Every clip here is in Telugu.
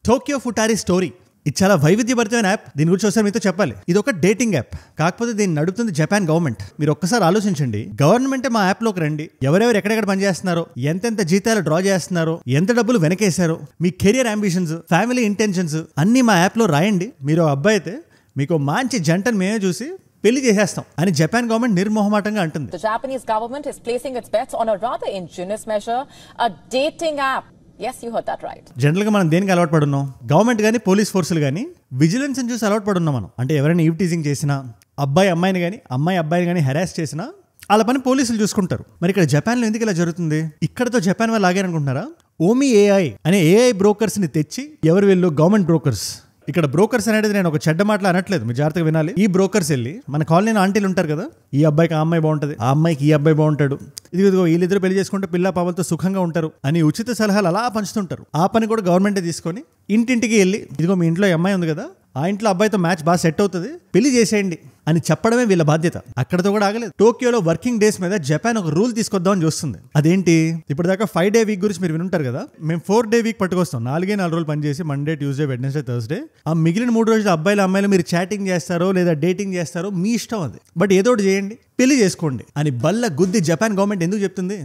టోక్యో ఫుటారి స్టోరీ ఇది చాలా వైవిధ్యభరితమైన యాప్. దీని గురించి ఒకసారి మీతో చెప్పాలి. ఇది ఒక డేటింగ్ యాప్, కాకపోతే దీన్ని నడుపుతుంది జపాన్ గవర్నమెంట్. మీరు ఒక్కసారి ఆలోచించండి, గవర్నమెంటే మా యాప్లోకి రండి, ఎవరెవరు ఎక్కడెక్కడ పనిచేస్తున్నారో, ఎంతెంత జీతాలు డ్రా చేస్తున్నారో, ఎంత డబ్బులు వెనకేశారో, మీ కెరియర్ అంబిషన్స్, ఫ్యామిలీ ఇంటెన్షన్స్ అన్నీ మా యాప్లో రాయండి. మీరు అబ్బాయి అయితే మీకు మంచి జంటను మేమే చూసి పెళ్లి చేసేస్తాం అని జపాన్ గవర్నమెంట్ నిర్మోహమాటంగా అంటుంది. The Japanese government is placing its bets on a rather ingenious measure, a dating app. Yes, you heard that right. General గా మనం దేనికి అలవాటు పడున్నాం? గవర్నమెంట్ కానీ పోలీస్ ఫోర్సులు కానీ విజిలెన్స్ అని చూసి అలవాటు పడున్నాం మనం. అంటే ఎవరైనా ఈవ్ టీజింగ్ చేసినా, అబ్బాయి అమ్మాయిని కానీ అమ్మాయి అబ్బాయిని కానీ హెరాస్ చేసినా వాళ్ళ పని పోలీసులు చూసుకుంటారు. మరి ఇక్కడ జపాన్లో ఎందుకు ఇలా జరుగుతుంది? ఇక్కడతో జపాన్ వాళ్ళు ఆగారనుకుంటున్నారా? ఓమీ ఏఐ అనే ఏఐ బ్రోకర్స్ ని తెచ్చి, ఎవరు వీళ్ళు? Government brokers. ఇక్కడ బ్రోకర్స్ అనేది నేను ఒక చెడ్డ మాటలు అనట్లేదు, మీరు జాగ్రత్తగా వినాలి. ఈ బ్రోకర్స్ వెళ్ళి మన కాలనీలో ఆంటీలు ఉంటారు కదా, ఈ అబ్బాయికి ఆ అమ్మాయి బాగుంటుంది, ఆ అమ్మాయికి ఈ అబ్బాయి బాగుంటాడు, ఇదిగో వీళ్ళిద్దరు పెళ్లి చేసుకుంటే పిల్ల పాపలతో సుఖంగా ఉంటారు అని ఉచిత సలహాలు అలా పంచుతుంటారు. ఆ పని కూడా గవర్నమెంటే తీసుకొని ఇంటింటికి వెళ్ళి, ఇదిగో మీ ఇంట్లో అమ్మాయి ఉంది కదా, ఆ ఇంట్లో అబ్బాయితో మ్యాచ్ బాగా సెట్ అవుతుంది, పెళ్లి చేసేయండి అని చెప్పడమే వీళ్ళ బాధ్యత. అక్కడతో కూడా ఆగలేదు. టోక్యోలో వర్కింగ్ డేస్ మీద జపాన్ ఒక రూల్ తీసుకొద్దామని చూస్తుంది. అదేంటి? ఇప్పుడు దాకా 5 day వీక్ గురించి మీరు వినుంటారు కదా, మేము 4 day వీక్ పట్టుకొస్తాం. 4 రోజులు పనిచేసి మండే, ట్యూస్డే, వెడ్నెస్డే, థర్స్డే, ఆ మిగిలిన 3 రోజులు అబ్బాయిలు అమ్మాయిలు మీరు చాటింగ్ చేస్తారో లేదా డేటింగ్ చేస్తారో మీ ఇష్టం, అది బట్ ఏదో ఒకటి చేయండి, పెళ్లి చేసుకోండి అని బల్ల గుద్ది జపాన్ గవర్నమెంట్ ఎందుకు చెప్తుంది?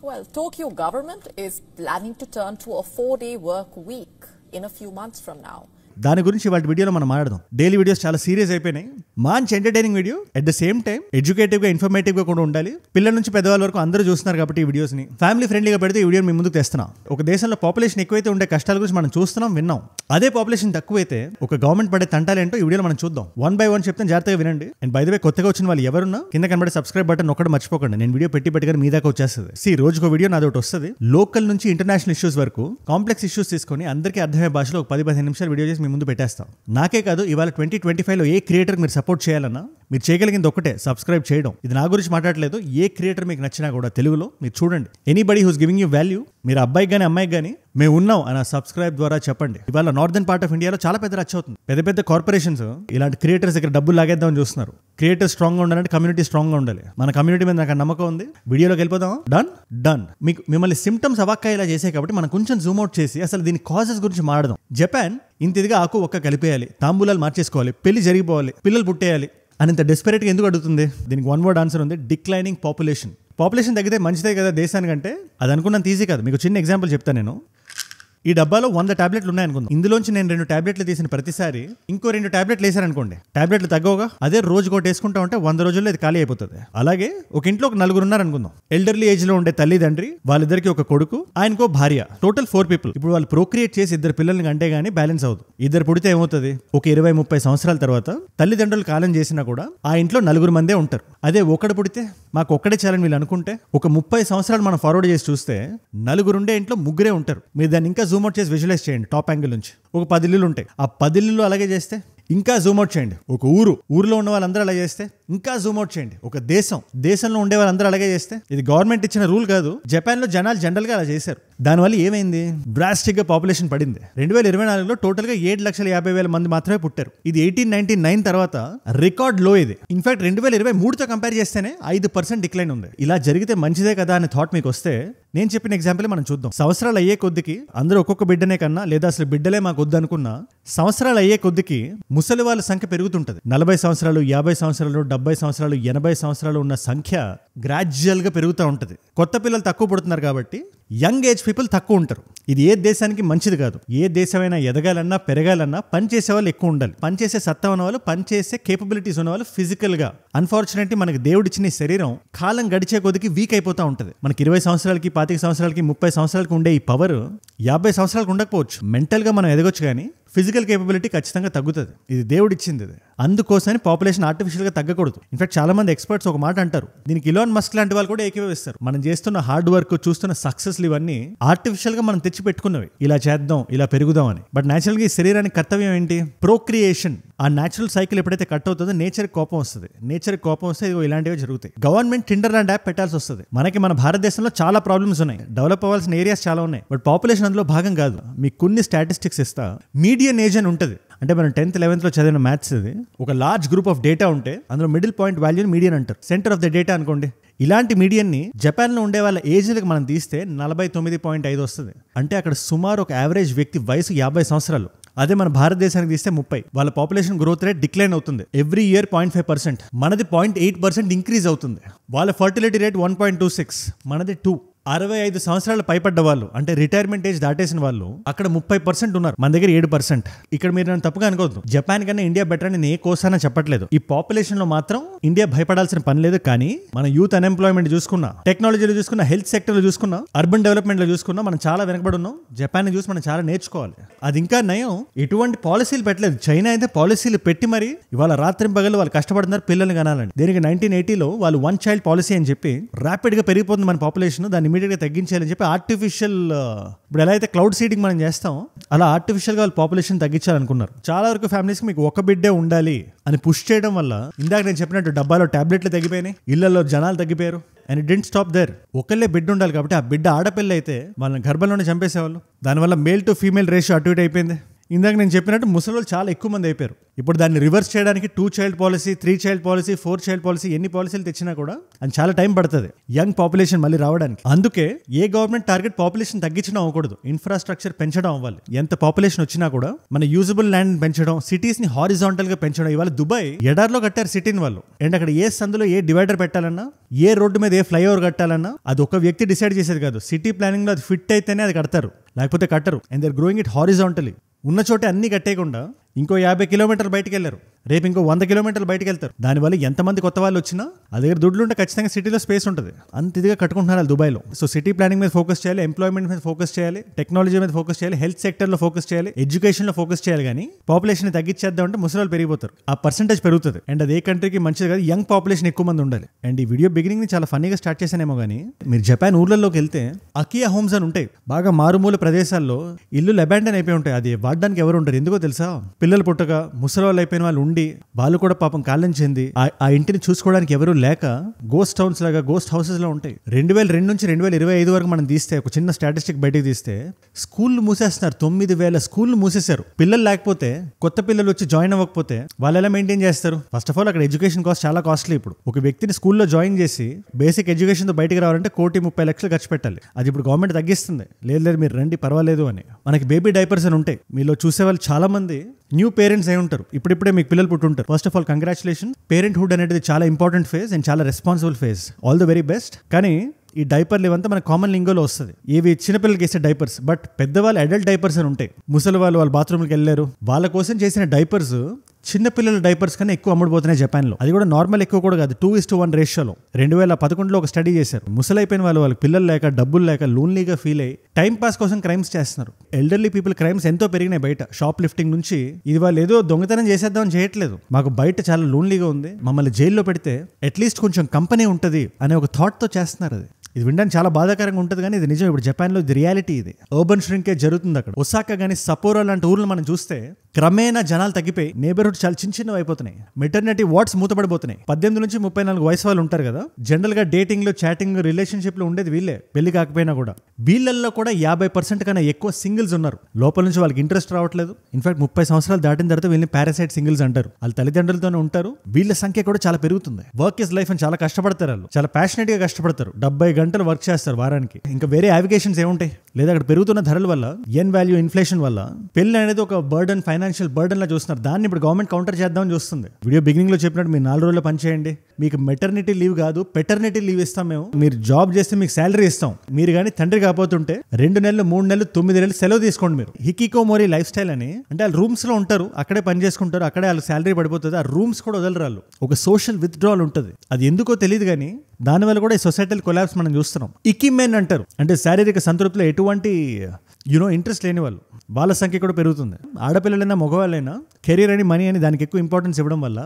Well, Tokyo government is planning to turn to a 4-day work week in a few months from now. దాని గురించి వాటి వీడియోలో మనం మాట్లాడదాం. డైలీ వీడియోస్ చాలా సీరియస్ అయిపోయినాయి. మంచి entertaining video, at the same time educative గా, ఇన్ఫర్మేటివ్ గా కూడా ఉండాలి. పిల్లల నుంచి పెద్దవాళ్ళ వరకు అందరూ చూస్తున్నారు కాబట్టి ఈ వీడియోస్ ని ఫ్యామిలీ ఫ్రెండ్లీగా పెడితే ఈ వీడియో మీ ముందుకు తెస్తున్నాం. ఒక దేశంలో పాపులేషన్ ఎక్కువైతే ఉండే కష్టాల గురించి మనం చూస్తున్నాం, విన్నాం. అదే పాపులేషన్ తక్కువైతే ఒక గవర్నమెంట్ పడే తంటాలేంటో ఈ వీడియోలో మనం చూద్దాం. 1 by 1 చెప్తాను, జాగ్రత్తగా వినండి. అండ్ బై ద వే, కొత్తగా వచ్చిన వాళ్ళు ఎవరున్నా కింద కనబడే సబ్స్క్రైబ్ బటన్ ఒక్కటి మర్చిపోకండి. నేను వీడియో పెట్టగానే మీ దాకా వచ్చేస్తుంది. రోజుకో వీడియో నాది ఒకటి వస్తుంది. లోకల్ నుంచి ఇంటర్నేషనల్ ఇష్యూస్ వరకు కాంప్లెక్స్ ఇష్యూస్ తీసుకొని అందరికీ అర్థమయ్యే భాషలో ఒక 10-15 నిమిషాలు వీడియో చేసి మీ ముందు పెట్టేస్తాం. నాకే కాదు, ఇవాళ 2025లో ఏ క్రియేటర్ మీరు సపోర్ట్ చేయాలన్నా మీరు చేయగలిగింది ఒకటే, సబ్స్క్రైబ్ చేయడం. ఇది నా గురించి మాట్లాడలేదు, ఏ క్రియేటర్ మీకు నచ్చినా కూడా తెలుగులో మీరు చూడండి. Anybody who's giving you value, మీరు అబ్బాయికి కానీ అమ్మాయికి కానీ మేము ఉన్నాం అని సబ్స్క్రైబ్ ద్వారా చెప్పండి. ఇవాళ నార్థన్ పార్ట్ ఆఫ్ ఇండియాలో చాలా పెద్ద రచ్చ అవుతుంది. పెద్ద పెద్ద కార్పొరేషన్స్ ఇలాంటి క్రియేటర్స్ దగ్గర డబ్బులు లాగేద్దామని చూస్తున్నారు. క్రియేటర్స్ స్ట్రాంగ్ గా ఉండాలంటే కమ్యూనిటీ స్ట్రాంగ్ గా ఉండాలి. మన కమ్యూనిటీ మీద నాకు నమ్మకం ఉంది. వీడియోలోకి వెళ్ళిపోదాం. డన్. మీకు మిమ్మల్ని సిమ్టమ్స్ అవాక్క ఇలా చేసే కాబట్టి మనం కొంచెం జూమ్ అవుట్ చేసి అసలు దీని కాజెస్ గురించి మాట్లాడదాం. జపాన్ ఇంతిదిగా ఆకు ఒక్క కలిపేయాలి, తాంబూలాలు మార్చేసుకోవాలి, పెళ్లి జరిగిపోవాలి, పిల్లలు పుట్టేయాలి అని ఇంత డెస్పరేట్గా ఎందుకు అడుగుతుంది? దీనికి 1 word ఆన్సర్ ఉంది, డిక్లైనింగ్ పాపులేషన్. పాపులేషన్ తగ్గితే మంచిదే కదా దేశానికంటే. అది అనుకున్నంత ఈజీ కాదు. మీకు చిన్న ఎగ్జాంపుల్ చెప్తాను నేను. ఈ డబ్బాలో 100 టాబ్లెట్లు ఉన్నాయనుకుందాం. ఇందులోంచి నేను 2 టాబ్లెట్లు తీసిన ప్రతిసారి ఇంకో 2 టాబ్లెట్లు వేసారనుకోండి, టాబ్లెట్లు తగ్గవుగా. అదే రోజు ఒకటి వేసుకుంటా ఉంటే 100 రోజుల్లో ఇది ఖాళీ అయిపోతుంది. అలాగే ఒక ఇంట్లో ఒక 4 ఉన్నారనుకుందాం. ఎల్డర్లీ ఏజ్ లో ఉండే తల్లిదండ్రి, వాళ్ళిద్దరికి ఒక కొడుకు, ఆయనకో భార్య, టోటల్ 4 people. ఇప్పుడు వాళ్ళు ప్రోక్రియేట్ చేసి 2 పిల్లల్ని కంటే గానీ బ్యాలెన్స్ అవుతుంది. 2 పుడితే ఏమవుతుంది? ఒక 20-30 సంవత్సరాల తర్వాత తల్లిదండ్రులు కాలం చేసినా కూడా ఆ ఇంట్లో 4 మందే ఉంటారు. అదే ఒకడు పుడితే మాకు ఒక్కడే చాలని వీళ్ళు అనుకుంటే ఒక 30 సంవత్సరాలు మనం ఫార్వర్డ్ చేసి చూస్తే 4 ఉండే ఇంట్లో 3 ఉంటారు. మీరు దాన్ని ఇంకా జూమ్ అవుట్ చేసి విజువలైజ్ చేయండి. టాప్ యాంగిల్ నుంచి ఒక 10 ఇల్లులు ఉంటాయి. ఆ 10 ఇల్లులు అలాగే చేస్తే ఇంకా జూమ్ అవుట్ చేయండి. ఒక ఊరులో ఉన్న వాళ్ళందరూ అలా చేస్తే ఇంకా జూమ్ అవుట్ చేయండి. ఒక దేశంలో ఉండే వాళ్ళందరూ అలాగే చేస్తే, ఇది గవర్నమెంట్ ఇచ్చిన రూల్ కాదు. జపాన్ లో జనాలు జనరల్ గా అలా చేశారు. దానివల్ల ఏమైంది? డ్రాస్టిక్ గా పాపులేషన్ పడింది. 2024లో టోటల్ గా 7,50,000 మంది మాత్రమే పుట్టారు. ఇది 1899 తర్వాత రికార్డ్ లో. ఇది ఇన్ఫాక్ట్ 2023తో కంపేర్ చేస్తేనే 5% డిక్లైన్ ఉంది. ఇలా జరిగితే మంచిదే కదా అనే థాట్ మీకు వస్తే నేను చెప్పిన ఎగ్జాంపుల్ మనం చూద్దాం. సంవత్సరాలు అయ్యే కొద్దికి అందరూ ఒక్కొక్క బిడ్డనే కన్నా, లేదా అసలు బిడ్డలే మాకు వద్దు అనుకున్నా, సంవత్సరాలు అయ్యే కొద్దికి ముసలి వాళ్ళ సంఖ్య పెరుగుతుంటది. 40 సంవత్సరాలు, 50 సంవత్సరాలు, 70 సంవత్సరాలు, 80 సంవత్సరాలు ఉన్న సంఖ్య గ్రాడ్యువల్ గా పెరుగుతూ ఉంటది. కొత్త పిల్లలు తక్కువ పుడుతున్నారు కాబట్టి యంగ్ ఏజ్ పీపుల్ తక్కువ ఉంటారు. ఇది ఏ దేశానికి మంచిది కాదు. ఏ దేశమైనా ఎదగాలన్నా పెరగాలన్నా పనిచేసే వాళ్ళు ఎక్కువ ఉండాలి. పనిచేసే సత్తా ఉన్న వాళ్ళు, పనిచేసే కేపబిలిటీస్ ఉన్న వాళ్ళు ఫిజికల్ గా. అన్ఫార్చునేట్లీ మనకి దేవుడిచ్చిన శరీరం కాలం గడిచే కొద్దికి వీక్ అయిపోతూ ఉంటది. మనకి 20 సంవత్సరాలకి, 25 సంవత్సరాలకి, 30 సంవత్సరాలకి ఉండే ఈ పవర్ 50 సంవత్సరాలకు ఉండకపోవచ్చు. మెంటల్ గా మనం ఎదగొచ్చు కానీ ఫిజికల్ కేపబిలిటీ ఖచ్చితంగా తగ్గుతుంది. ఇది దేవుడు ఇచ్చింది. ఇది అందుకోసమని పాపులేషన్ ఆర్టిఫిషియల్ గా తగ్గకూడదు. ఇన్ఫాక్ట్ చాలా మంది ఎక్స్పర్ట్స్ ఒక మాట అంటారు, దీనికి ఇలాన్ మస్క్ లాంటి వాళ్ళు కూడా ఏకీభవిస్తారు. మనం చేస్తున్న హార్డ్ వర్క్, చూస్తున్న సక్సెస్ ఇవన్నీ ఆర్టిఫిషియల్ గా మనం తెచ్చి పెట్టుకున్నవి. ఇలా చేద్దాం, ఇలా పెరుగుదాం అని. బట్ నేచురల్ గా ఈ శరీరానికి కర్తవ్యం ఏంటి? ప్రోక్రియేషన్. ఆ నేచురల్ సైకిల్ ఎప్పుడైతే కట్ అవుతుందో నేచర్ కోపం వస్తుంది. నేచర్ కోపం వస్తే ఇలాంటివి జరుగుతాయి. గవర్నమెంట్ టిండర్ లాంటి యాప్ పెట్టాల్సి వస్తుంది. మనకి మన భారతదేశంలో చాలా ప్రాబ్లమ్స్ ఉన్నాయి. డెవలప్ అవ్వాల్సిన ఏరియాస్ చాలా ఉన్నాయి. బట్ పాపులేషన్ అందులో భాగం కాదు. మీకు కొన్ని స్టాటిస్టిక్స్ ఇస్తా. మీడియన్ ఏజ్ అని ఉంటుంది. అంటే మనం 10th 11th చదివిన మ్యాథ్స్ ఇది. ఒక లార్జ్ గ్రూప్ ఆఫ్ డేటా ఉంటే అందులో మిడిల్ పాయింట్ వాల్యూని మీడియన్ అంటారు. సెంటర్ ఆఫ్ ద డేటా అనుకోండి. ఇలాంటి మీడియన్ని జపాన్లో ఉండే వాళ్ళ ఏజ్లకు మనం తీస్తే 49.5 వస్తుంది. అంటే అక్కడ సుమారు ఒక యావరేజ్ వ్యక్తి వయసు 50 సంవత్సరాలు. అదే మన భారతదేశానికి తీస్తే 30. వాళ్ళ పాపులేషన్ గ్రోత్ రేట్ డిక్లైన్ అవుతుంది ఎవ్రీ ఇయర్ 0.5%. మనది 0.8% ఇంక్రీజ్ అవుతుంది. వాళ్ళ ఫర్టిలిటీ రేట్ 1.26, మనది 2. 65 సంవత్సరాలు పైపడ్డ వాళ్ళు అంటే రిటైర్మెంట్ ఏజ్ దాటేసిన వాళ్ళు అక్కడ 30% ఉన్నారు, మన దగ్గర 7%. ఇక్కడ మీరు నన్ను తప్పుగా అనుకోవద్దు, జపాన్ కన్నా ఇండియా బెటర్ అని ఏ కోసానా చెప్పట్లేదు. ఈ పాపులేషన్ లో మాత్రం ఇండియా భయపడాల్సిన పని లేదు. కానీ మన యూత్ అన్ఎంప్లాయ్మెంట్ చూసుకున్నా, టెక్నాలజీలో చూసుకున్నా, హెల్త్ సెక్టర్ లో చూసుకున్నా, అర్బన్ డెవలప్మెంట్ లో చూసుకున్నా మనం చాలా వెనకబడి ఉన్నాం. జపాన్ చూసి మనం చాలా నేర్చుకోవాలి. అది ఇంకా నయం, ఎటువంటి పాలసీలు పెట్టలేదు. చైనా అయితే పాలసీలు పెట్టి మరి ఇవాళ రాత్రింపగలు వాళ్ళు కష్టపడుతున్నారు పిల్లల్ని కనాలని. దీనికి 1980లో వాళ్ళు 1 child పాలసీ అని చెప్పి ర్యాపిడ్ గా పెరిగిపోతుంది మన పాపులేషన్, దాన్ని ఇమీడియట్ గా తగ్గించాలని చెప్పి ఆర్టిఫిషియల్, ఇప్పుడు ఎలా అయితే క్లౌడ్ సీడింగ్ మనం చేస్తాం అలా ఆర్టిఫిషియల్ గా వాళ్ళు పాపులేషన్ తగ్గించాలనుకున్నారు. చాలా వరకు ఫ్యామిలీస్ కి మీకు ఒక బిడ్డే ఉండాలి అని పుష్ చేయడం వల్ల ఇందాక నేను చెప్పినట్టు డబ్బాలో టాబ్లెట్లు తగ్గిపోయినాయి, ఇళ్లలో జనాలు తగ్గిపోయారు. And it didn't stop there. ఒకళ్ళే బిడ్డ ఉండాలి కాబట్టి ఆ బిడ్డ ఆడపిల్ల అయితే వాళ్ళని గర్భంలోనే చంపేసేవాళ్ళు. దానివల్ల మేల్ టు ఫీమేల్ రేషియో అటు ఇటు అయిపోయింది. ఇందాక నేను చెప్పినట్టు ముసలి చాలా ఎక్కువ మంది అయిపోయారు. ఇప్పుడు దాన్ని రివర్స్ చేయడానికి 2 child policy, 3 child policy, 4 child policy, ఎన్ని పాలసీలు తెచ్చినా కూడా అది చాలా టైం పడుతుంది యంగ్ పాపులేషన్ మళ్ళీ రావడానికి. అందుకే ఏ గవర్నమెంట్ టార్గెట్ పాపులేషన్ తగ్గించడం అవ్వకూడదు, ఇన్ఫ్రాస్ట్రక్చర్ పెంచడం అవ్వాలి. ఎంత పాపులేషన్ వచ్చినా కూడా మన యూజబుల్ ల్యాండ్ పెంచడం, సిటీస్ ని హారిజాంటల్ గా పెంచడం. ఇవాళ దుబాయ్ ఎడార్లో కట్టారు సిటీని వాళ్ళు. అండ్ అక్కడ ఏ సందులో ఏ డివైడర్ పెట్టాలన్నా, ఏ రోడ్డు మీద ఏ ఫ్లైఓవర్ కట్టాలన్నా అది ఒక వ్యక్తి డిసైడ్ చేసేది కాదు. సిటీ ప్లానింగ్ లో అది ఫిట్ అయితేనే అది కడతారు, లేకపోతే కట్టరు. And they are growing it horizontally. ఉన్న చోటే అన్ని కట్టేయకుండా ఇంకో 50 కిలోమీటర్లు బయటకు వెళ్ళారు, రేపు ఇంకో 100 కిలోమీటర్లు బయటకు వెళ్తారు. దానివల్ల ఎంతమంది కొత్త వాళ్ళు వచ్చినా ఆ దగ్గర దుడ్లు ఉంటే ఖచ్చితంగా సిటీలో స్పేస్ ఉంటుంది. అంత ఇదిగా కట్టుకుంటున్నారు వాళ్ళు దుబాయ్లో. సో సిటీ ప్లానింగ్ మీద ఫోకస్ చేయాలి, ఎంప్లాయ్మెంట్ మీద ఫోకస్ చేయాలి, టెక్నాలజీ మీద ఫోకస్ చేయాలి, హెల్త్ సెక్టర్లో ఫోకస్ చేయాలి, ఎడ్యుకేషన్లో ఫోకస్ చేయాలి. కానీ పాపులేషన్ తగ్గించేద్దామంటే ముసలి పెరిగిపోతారు, ఆ పర్సెంటేజ్ పెరుగుతుంది. అండ్ అది ఏ కంట్రీకి మంచిది కాదు. యంగ్ పాపులేషన్ ఎక్కువ మంది ఉండాలి. అండ్ ఈ వీడియో బిగినింగ్ ని చాలా ఫన్నీగా స్టార్ట్ చేశానేమో కానీ మీరు జపాన్ ఊర్లలోకి వెళ్తే అకియా హోమ్స్ అని ఉంటాయి. బాగా మారుమూల ప్రదేశాల్లో ఇల్లు అబాండన్ అయిపోయి ఉంటాయి. అది వాడడానికి ఎవరు ఉంటారు, ఎందుకో తెలుసా? పిల్లలు పుట్టగా ముసలి వాళ్ళు అయిపోయిన వాళ్ళు ఉండి వాళ్ళు కూడా పాపం కాలం చెంది ఆ ఇంటిని చూసుకోవడానికి ఎవరు లేక గోస్ట్ టౌన్స్ లాగా, గోస్ట్ హౌసెస్ లో ఉంటాయి. 2002 నుంచి 2025 వరకు మనం తీస్తే ఒక చిన్న స్టాటిస్టిక్ బయటకు తీస్తే స్కూళ్ళు మూసేస్తున్నారు. 9,000 స్కూళ్ళు మూసేశారు. పిల్లలు లేకపోతే, కొత్త పిల్లలు వచ్చి జాయిన్ అవ్వకపోతే వాళ్ళు ఎలా మెయింటైన్ చేస్తారు? ఫస్ట్ ఆఫ్ ఆల్ అక్కడ ఎడ్యుకేషన్ కాస్ట్ చాలా కాస్ట్లీ. ఇప్పుడు ఒక వ్యక్తిని స్కూల్లో జాయిన్ చేసి బేసిక్ ఎడ్యుకేషన్ తో బయటకు రావాలంటే 1,30,00,000 ఖర్చు పెట్టాలి. అది ఇప్పుడు గవర్నమెంట్ తగ్గిస్తుంది, లేదు మీరు రండి పర్వాలేదు అని. మనకి బేబీ డైపర్స్ అని ఉంటాయి. మీలో చూసేవాళ్ళు చాలా మంది న్యూ పేరెంట్స్ అయి ఉంటారు. ఇప్పుడిప్పుడే మీకు పిల్లలు పుట్టుంటారు. First of all congratulation. Parenthood అనేది చాలా ఇంపార్టెంట్ ఫేజ్ అండ్ చాలా responsible phase. All the very best. కానీ ఈ డైపర్లు ఇవంతా మన కామన్ లింగోలో వస్తుంది. ఇవి చిన్నపిల్లలకి వేసే డైపర్స్, బట్ పెద్దవాళ్ళు అడల్ట్ డైపర్స్ అని ఉంటాయి. ముసలి వాళ్ళ బాత్రూమ్కి వెళ్ళారు, వాళ్ళ కోసం చేసిన డైపర్స్ చిన్నపిల్లల డైపర్స్ కన్నా ఎక్కువ అమ్ముడుపోతున్నాయి జపాన్లో. అది కూడా నార్మల్ ఎక్కువ కూడా కాదు, 2:1 రేషియోలో. 2011లో ఒక స్టడీ చేశారు. ముసలైపోయిన వాళ్ళకి పిల్లలు లేక, డబ్బులు లేక, లోన్లీగా ఫీల్ అయ్యి టైం పాస్ కోసం క్రైమ్స్ చేస్తున్నారు. ఎల్డర్లీ పీపుల్ క్రైమ్స్ ఎంతో పెరిగినాయి బయట. షాప్ లిఫ్టింగ్ నుంచి ఇది వాళ్ళు ఏదో దొంగతనం చేసేద్దామని చేయట్లేదు. మాకు బయట చాలా లోన్లీగా ఉంది, మమ్మల్ని జైల్లో పెడితే అట్లీస్ట్ కొంచెం కంపెనీ ఉంటుంది అనే ఒక థాట్ తో చేస్తున్నారు. అది ఇది వినడానికి చాలా బాధాకరంగా ఉంటుంది, కానీ ఇది నిజం. ఇప్పుడు జపాన్లో ఇది రియాలిటీ. ఇది అర్బన్ ష్రింకేజ్ జరుగుతుంది అక్కడ. ఒసాకా కానీ సపోరో లాంటి ఊర్లు మనం చూస్తే క్రమేణా జనాలు తగ్గిపోయి నేబర్హుడ్ చాలా చిన్నవి అయిపోతున్నాయి. Maternity wards మూతపడిపోతున్నాయి. 18 నుంచి 34 వయసు వాళ్ళు ఉంటారు కదా, జనరల్ గా డేటింగ్ లో, చాటింగ్, రిలేషన్షిప్ లో ఉండేది వీళ్ళే, పెళ్లి కాకపోయినా కూడా. వీళ్ళల్లో కూడా 50% కన్నా ఎక్కువ సింగిల్స్ ఉన్నారు. లోపల నుంచి వాళ్ళకి ఇంట్రెస్ట్ రావట్లేదు. ఇన్ఫాక్ట్ 30 సంవత్సరాలు దాటిన తర్వాత వీళ్ళని పారాసైట్ సింగిల్స్ అంటారు. వాళ్ళ తల్లిదండ్రులతోనే ఉంటారు. వీళ్ళ సంఖ్య కూడా చాలా పెరుగుతుంది. వర్క్ ఇస్ లైఫ్ అని చాలా కష్టపడతారు. వాళ్ళు చాలా ప్యాషనెట్ గా కష్టపడతారు. 70 గంటలు వర్క్ చేస్తారు వారానికి. ఇంకా వేరే అవిగేషన్స్ ఏముంటాయి? లేదా అక్కడ పెరుగుతున్న ధరల వల్ల, ఎన్ వాల్యూ ఇన్ఫ్లేషన్ వల్ల పెళ్లి అనేది ఒక బర్డన్, ఫైనాన్షియల్ బర్డన్ లా చూస్తున్నారు. దాన్ని ఇప్పుడు గవర్నమెంట్ కౌంటర్ చేద్దామని చూస్తుంది. వీడియో బిగినింగ్ లో చెప్పినట్టు మీరు 4 రోజుల్లో పని చేయండి, మీకు మెటర్నిటీ లీవ్ కాదు పెటర్నిటీ లీవ్ ఇస్తాం మేము. మీరు జాబ్ చేస్తే మీకు శాలరీ ఇస్తాం. మీరు కానీ తండ్రి కాకపోతుంటే 2 నెలలు, 3 నెలలు, 9 నెలలు సెలవు తీసుకోండి మీరు. హికికోమోరి లైఫ్ స్టైల్ అని, అంటే వాళ్ళు రూమ్స్ లో ఉంటారు, అక్కడే పని చేసుకుంటారు, అక్కడే వాళ్ళకి శాలరీ పడిపోతుంది. ఆ రూమ్స్ కూడా వదలరు వాళ్ళు. ఒక సోషల్ విత్డ్రాల్ ఉంటుంది. అది ఎందుకో తెలియదు కానీ దానివల్ల కూడా ఈ సొసైటల్ కొలాప్స్ మనం చూస్తున్నాం. ఇకిమెన్ అంటారు, అంటే శారీరక సంతృప్తిలో ఎటువంటి ఇంట్రెస్ట్ లేని వాళ్ళు, వాళ్ళ సంఖ్య కూడా పెరుగుతుంది. ఆడపిల్లలైనా మగవాళ్ళైనా కెరీర్ అని, మనీ అని దానికి ఎక్కువ ఇంపార్టెన్స్ ఇవ్వడం వల్ల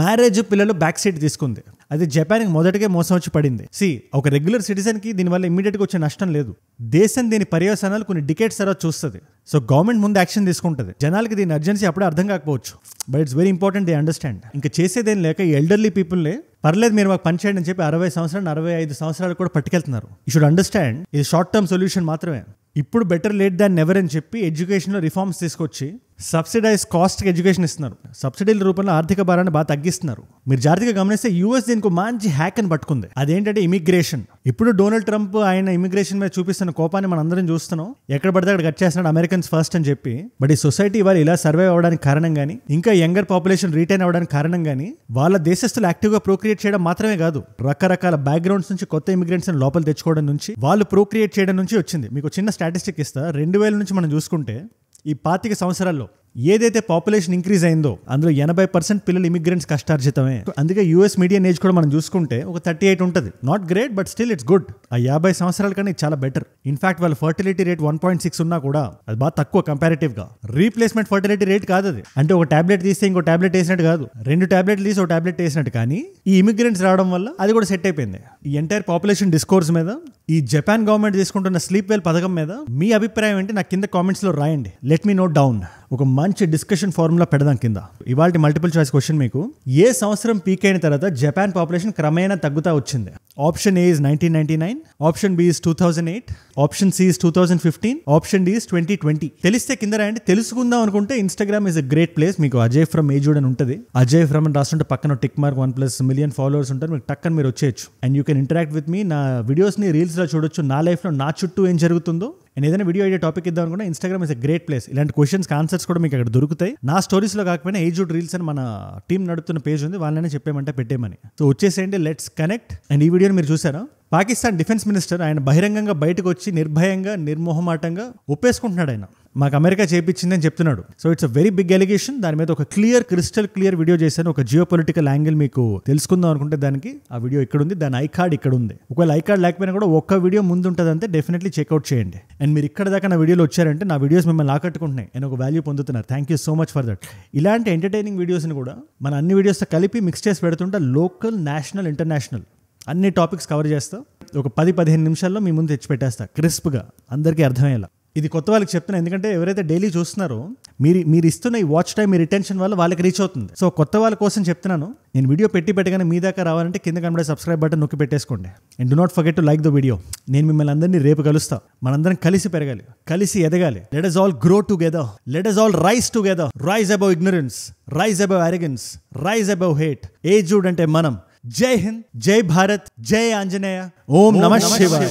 మ్యారేజ్ పిల్లలు బ్యాక్ సీట్ తీసుకుంది. అది జపాన్కి మొదటిగా మోసం వచ్చి పడింది. ఒక రెగ్యులర్ సిటిజన్ కి దీనివల్ల ఇమీడియట్ గా వచ్చే నష్టం లేదు. దేశం దీని పర్యవసానాలు కొన్ని డికేట్స్ తర్వాత చూస్తుంది. సో గవర్నమెంట్ ముందు యాక్షన్ తీసుకుంటుంది. జనాలకి దీని అర్జెన్సీ అప్పుడే అర్థం కాకపోవచ్చు, but it's very important they understand. ఇంకా చేసేదేం లేక ఈ ఎల్డర్లీ పీపుల్నే పర్లేదు మీరు మాకు పని చేయండి అని చెప్పి 60 సంవత్సరాలు, 45 సంవత్సరాలు కూడా పట్టుకెళ్తున్నారు. యూ షుడ్ అండర్స్టాండ్ ఇది షార్ట్ టర్మ్ సొల్యూషన్ మాత్రమే. ఇప్పుడు బెటర్ లేట్ దాన్ నెవర్ అని చెప్పి ఎడ్యుకేషన్లో రిఫార్మ్స్ తీసుకొచ్చి సబ్సిడైజ్ కాస్ట్ ఎడ్యుకేషన్ ఇస్తున్నారు. సబ్సిడీల రూపంలో ఆర్థిక భారాన్ని బాగా తగ్గిస్తున్నారు. మీరు జాగ్రత్తగా గమనిస్తే యూఎస్ దీనికి మంచి హ్యాక్ అని పట్టుకుంది. అదేంటంటే ఇమిగ్రేషన్. ఇప్పుడు డొనాల్డ్ ట్రంప్ ఆయన ఇమిగ్రేషన్ మీద చూపిస్తున్న కోపాన్ని మనం అందరం చూస్తున్నాం. ఎక్కడ పడితే అక్కడ కట్ చేస్తున్నాడు అమెరికన్స్ ఫస్ట్ అని చెప్పి. బట్ ఈ సొసైటీ ఇవాళ ఇలా సర్వైవ్ అవ్వడానికి కారణం కానీ, ఇంకా యంగర్ పాపులేషన్ రీటైన్ అవ్వడానికి కారణం కానీ, వాళ్ళ దేశస్తులు యాక్టివ్గా ప్రోక్రియేట్ చేయడం మాత్రమే కాదు, రకరకాల బ్యాక్గ్రౌండ్స్ నుంచి కొత్త ఇమిగ్రెంట్స్ లోపల తెచ్చుకోవడం నుంచి, వాళ్ళు ప్రోక్రియేట్ చేయడం నుంచి వచ్చింది. మీకు చిన్న స్టాటిస్టిక్ ఇస్తా. 2000 నుంచి మనం చూసుకుంటే ఈ 25 సంవత్సరాల్లో ఏదైతే పాపులేషన్ ఇంక్రీజ్ అయిందో అందులో 80% పిల్లలు ఇమిగ్రెంట్స్ కష్టార్జితమే. అందుకే యూఎస్ మీడియన్ ఏజ్ కూడా మనం చూసుకుంటే ఒక 38 ఉంటుంది. Not great but still it's good. ఆ 50 సంవత్సరాల కన్నా చాలా బెటర్. ఇన్ఫాక్ట్ వాళ్ళ ఫర్టిలిటీ రేట్ 1.6 ఉన్నా కూడా అది బాగా తక్కువ కంపారిటివ్ గా. రీప్లేస్మెంట్ ఫర్టిలిటీ రేట్ కాదు అది. అంటే ఒక టాబ్లెట్ తీస్తే ఇంకో టాబ్లెట్ వేసినట్టు కాదు, 2 టాబ్లెట్లు తీసి ఒక టాబ్లెట్ వేసినట్టు. కానీ ఈ ఇమిగ్రెంట్స్ రావడం వల్ల అది కూడా సెట్ అయిపోయింది. ఈ ఎంటైర్ పాపులేషన్ డిస్కోర్స్ మీద, ఈ జపాన్ గవర్నమెంట్ తీసుకుంటున్న స్లీప్ వెల్ పథకం మీద మీ అభిప్రాయం ఏంటి నాకు కింద కామెంట్స్ లో రాయండి. Let me note down. ఒక మంచి డిస్కషన్ ఫార్ములా పెడదాం కింద. ఇవాళ మల్టిపుల్ చాయిస్ క్వశ్చన్ మీకు, ఏ సంవత్సరం పీక్ అయిన తర్వాత జపాన్ పాపులేషన్ క్రమేణా తగ్గుతా వచ్చింది? Option A is 1999, option B is 2008, option C is 2015, option D is 2020. తెలిస్తే కింద రాయండి. తెలుసుకుందాం అనుకుంటే Instagram is a great place. మీకు అజయ్ ఫ్రమ్ ఏజుడ్ అని ఉంటుంది. అజయ్ ఫ్రమ్ అని రాస్తుంటే పక్కన టిక్ మార్క్ 1+ మిలియన్ ఫాలోవర్స్ ఉంటారు. మీకు టక్కని మీరు వచ్చేయచ్చు. And you can interact with me. నా వీడియోస్ని రీల్స్లో చూడొచ్చు. నా లైఫ్లో నా చుట్టూ ఏం జరుగుతుందో నేను ఏదైనా వీడియో ఐడియా టాపిక్ ఇద్దాం అనుకుంటే Instagram is a great place. ఇలాంటి క్వశ్చన్స్ ఆన్సర్స్ కూడా మీకు అక్కడ దొరుకుతాయి. నా స్టోరీస్లో కాకపోయినా ఏజుడ్ రీల్స్ అని మన టీం నడుపుతున్న పేజ్ ఉంది, వాళ్ళనే చెప్పేమంటే పెట్టేమని. సో వచ్చేసేయండి, లెట్స్ కనెక్ట్. అండ్ ఈ వీడియోని మీరు చూసారా? పాకిస్తాన్ డిఫెన్స్ మినిస్టర్ ఆయన బహిరంగంగా బయటకు వచ్చి నిర్భయంగా నిర్మోహమాటంగా ఒప్పేసుకుంటున్నాడు. ఆయన మాకు అమెరికా చేపించిందని చెప్తున్నాడు. So it's a very big allegation. దాని మీద ఒక క్రిస్టల్ క్లియర్ వీడియో చేశాను. ఒక జియో పొలిటికల్ యాంగిల్ మీకు తెలుసుకుందాం అనుకుంటే దానికి ఆ వీడియో ఇక్కడ ఉంది, దాని ఐ కార్డ్ ఇక్కడ ఉంది. ఒకవేళ ఐ కార్డ్ లేకపోయినా కూడా ఒక్క వీడియో ముందు ఉంటుంది అంతే. డెఫినెట్లీ చెక్అవుట్ చేయండి. అండ్ మీరు ఇక్కడ దాకా నా వీడియోలో వచ్చారంటే నా వీడియోస్ మిమ్మల్ని ఆకట్టుకుంటున్నాయి అండ్ ఒక వాల్యూ పొందుతున్నారు. Thank you so much for that. ఇలాంటి ఎంటర్టైనింగ్ వీడియోస్ని కూడా మన అన్ని వీడియోస్తో కలిపి మిక్స్ చేసి పెడుతుంటే లోకల్, నేషనల్, ఇంటర్నేషనల్ అన్ని టాపిక్స్ కవర్ చేస్తా. ఒక 10-15 నిమిషాల్లో మీ ముందు తెచ్చిపెట్టేస్తా క్రిస్ప్గా, అందరికీ అర్థమయ్యేలా. ఇది కొత్త వాళ్ళకి చెప్తున్నా, ఎందుకంటే ఎవరైతే డైలీ చూస్తున్నారో మీరు ఇస్తున్న ఈ వాచ్ టైం, మీ రిటెన్షన్ వల్ల వాళ్ళకి రీచ్ అవుతుంది. సో కొత్త వాళ్ళ కోసం చెప్తున్నాను. నేను వీడియో పెట్టగానే మీ దాకా రావాలంటే కింద కనబడే సబ్స్క్రైబ్ బటన్ నొక్కి పెట్టేసుకోండి. And do not forget to like the video. నేను మిమ్మల్ని అందరినీ రేపు కలుస్తా. మనందరం కలిసి పెరగాలి, కలిసి ఎదగాలి. Let us all grow together. Let us all rise together. Rise above ignorance. Rise above arrogance. Rise above hate. ఏజుడ్ అంటే మనం. జై హింద్, జై భారత్, జై ఆంజనేయ, ఓం నమః శివాయ.